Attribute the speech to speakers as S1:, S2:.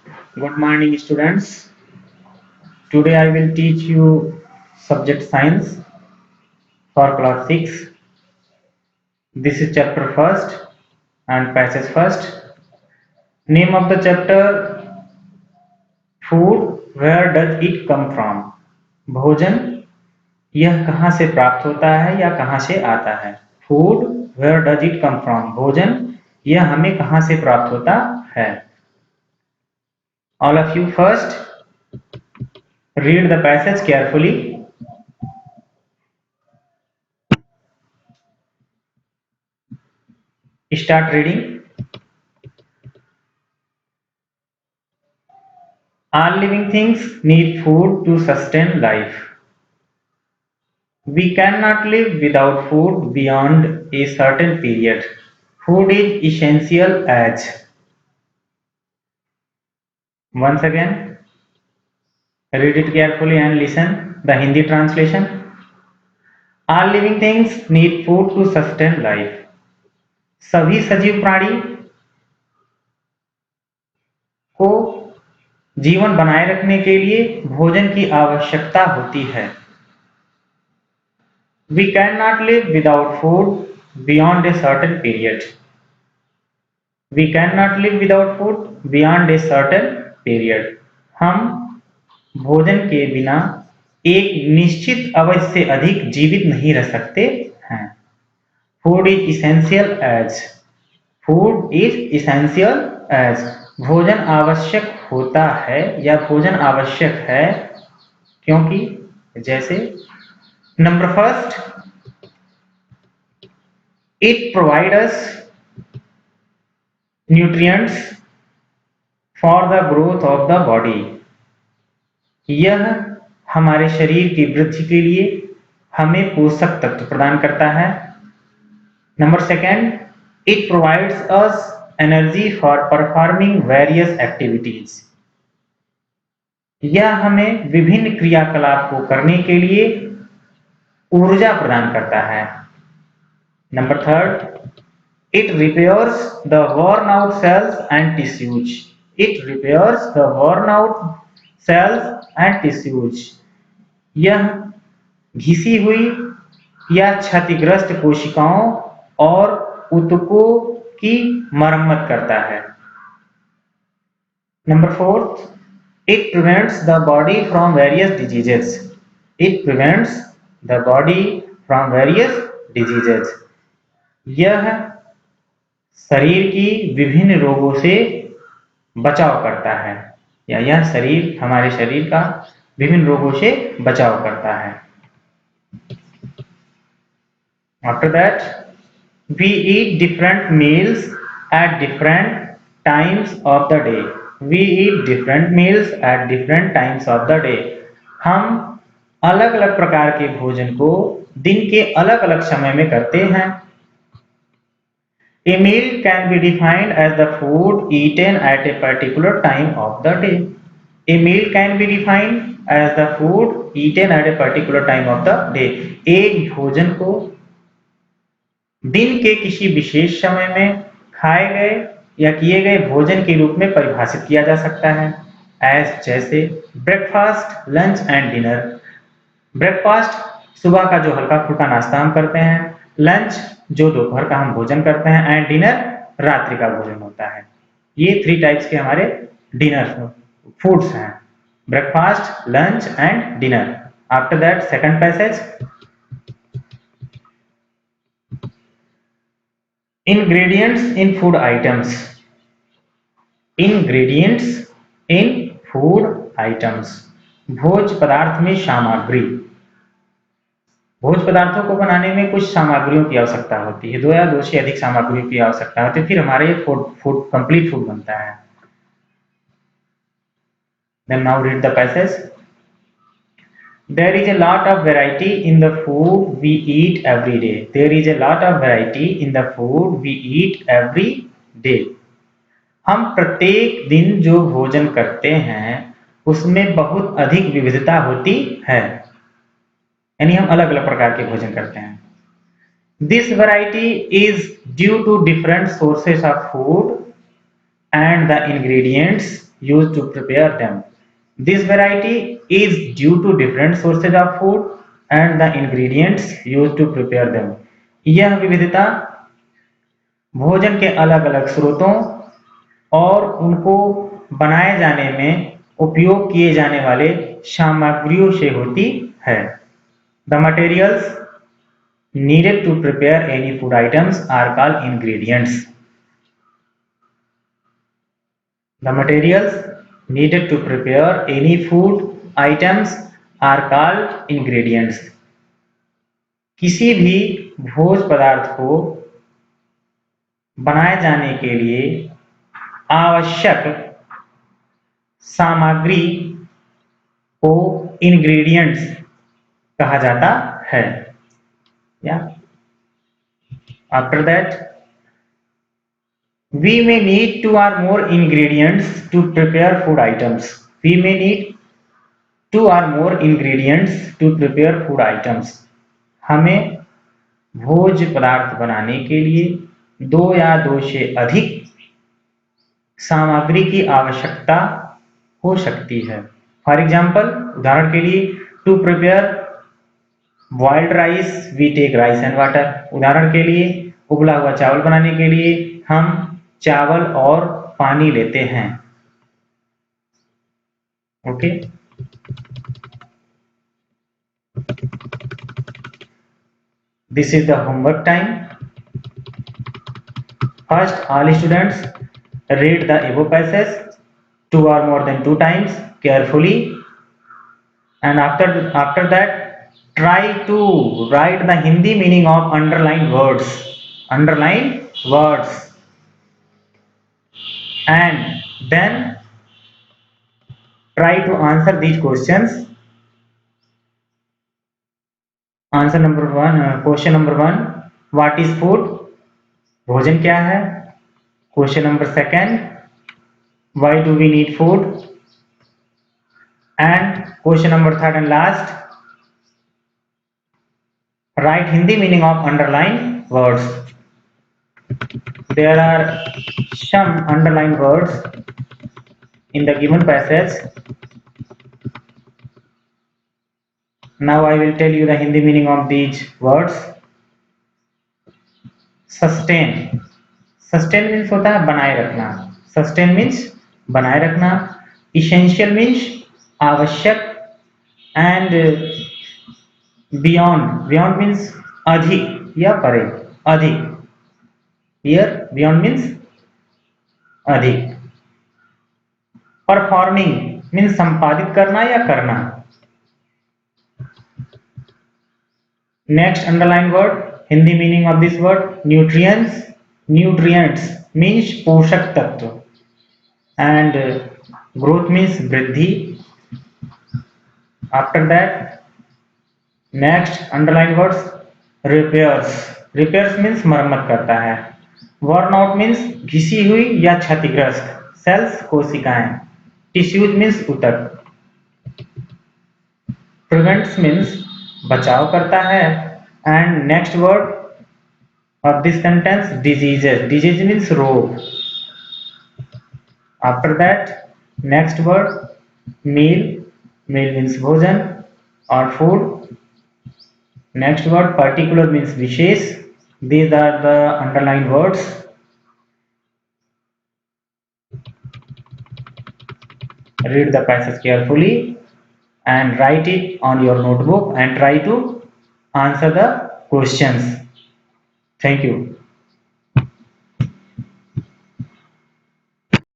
S1: Good morning, students. Today I will teach you subject science for class 6. This is chapter first and passage first. Name of the chapter: Food. Where does it come from? भोजन यह कहाँ से प्राप्त होता है या कहाँ से आता है? Food. Where does it come from? भोजन यह हमें कहाँ से प्राप्त होता है? All of you first read the passage carefully. Start reading. All living things need food to sustain life. We cannot live without food beyond a certain period. Food is essential as. Once again, read it carefully and listen the Hindi translation. All living things need food to sustain life. सभी सजीव प्राणी को जीवन बनाए रखने के लिए भोजन की आवश्यकता होती है. We cannot live without food beyond a certain period. We cannot live without food beyond a certain period. हम भोजन के बिना एक निश्चित अवधि से अधिक जीवित नहीं रह सकते हैं. Food is essential as. Food is essential as. भोजन आवश्यक होता है या भोजन आवश्यक है क्योंकि जैसे number first, it provides us nutrients for the growth of the body. यह हमारे शरीर की वृद्धि के लिए हमें पोषक तत्व प्रदान करता है. Number second, it provides us energy for performing various activities. यह हमें विभिन्न क्रियाकलाप को करने के लिए ऊर्जा प्रदान करता है. Number third, it repairs the worn out cells and tissues. It repairs the worn out cells and tissues. यह घिसी हुई या क्षतिग्रस्त कोशिकाओं और ऊतकों की मरम्मत करता है. Number fourth, it prevents the body from various diseases. It prevents the body from various diseases. यह शरीर की विभिन्न रोगों से बचाव करता है या यह शरीर हमारे शरीर का विभिन्न रोगों से बचाव करता है. After that, we eat different meals at different times of the day. We eat different meals at different times of the day. हम अलग अलग प्रकार के भोजन को दिन के अलग अलग समय में करते हैं. A meal can be defined as the food eaten at a particular time of the day. A meal can be defined as the food eaten at a particular time of the day. एक भोजन को दिन के किसी विशेष समय में खाए गए या किए गए भोजन के रूप में परिभाषित किया जा सकता है. एज जैसे breakfast, lunch and dinner. Breakfast सुबह का जो हल्का फुल्का नाश्ता हम करते हैं, लंच जो दोपहर का हम भोजन करते हैं एंड डिनर रात्रि का भोजन होता है. ये 3 टाइप्स के हमारे डिनर फूड्स हैं: breakfast, lunch and dinner. After that second passage, ingredients in food items. Ingredients in food items. भोज्य पदार्थ में सामग्री. भोज्य पदार्थों को बनाने में कुछ सामग्रियों की आवश्यकता होती है. 2 या 2 से अधिक सामग्रियों की आवश्यकता होती है, फिर हमारे फूड कंप्लीट फूड बनता है. Then now read the passage. There is a lot of variety in the food we eat every day. There is a lot of variety in the food we eat every day. हम प्रत्येक दिन जो भोजन करते हैं उसमें बहुत अधिक विविधता होती है, यानी हम अलग अलग प्रकार के भोजन करते हैं. This variety is due to different sources of food and the ingredients used to prepare them. This variety is due to different sources of food and the ingredients used to prepare them. यह विविधता भोजन के अलग अलग स्रोतों और उनको बनाए जाने में उपयोग किए जाने वाले सामग्रियों से होती है. The materials needed to prepare any food items are called ingredients. The materials needed to prepare any food items are called ingredients. किसी भी भोज पदार्थ को बनाए जाने के लिए आवश्यक सामग्री को इंग्रेडिएंट्स कहा जाता है. After that, we may need 2 or more ingredients to prepare food items. We may need 2 or more ingredients to prepare food items. हमें भोज पदार्थ बनाने के लिए 2 या 2 से अधिक सामग्री की आवश्यकता हो सकती है. फॉर एग्जाम्पल, उदाहरण के लिए, to prepare boiled rice we take rice and water. उदाहरण के लिए, उबला हुआ चावल बनाने के लिए हम चावल और पानी लेते हैं. Okay. This is the homework time. First, all students read the above passage 2 or more than 2 times carefully, and after that try to write the Hindi meaning of underlined words. Underlined words. And then try to answer these questions. Answer number 1, question number 1, what is food? भोजन क्या है? Question number 2, why do we need food? And question number 3 and last, write Hindi meaning of underlined words. There are some underlined words in the given passage. Now I will tell you the Hindi meaning of these words. Sustain. Sustain means होता है बनाए रखना. Sustain means बनाए रखना. Essential means आवश्यक. And beyond. Beyond means अधिक या परे. अधिक. Here beyond means अधिक. Performing means संपादित करना या करना. Next underline word, Hindi meaning of this word, nutrients. Nutrients means पोषक तत्व. And growth means वृद्धि. After that, next underline words, repairs. Repairs means मरम्मत करता है. Worn out means घिसी हुई या क्षतिग्रस्त. Cells कोशिकाएं. Tissues means ऊतक. Prevents means बचाव करता है. And next word of this sentence, diseases. Disease means रोग. After that next word, meal. Meal means भोजन और food. Next word, particular means विशेष. These are the underline words. Read the passage carefully and write it on your notebook and try to answer the questions. Thank you.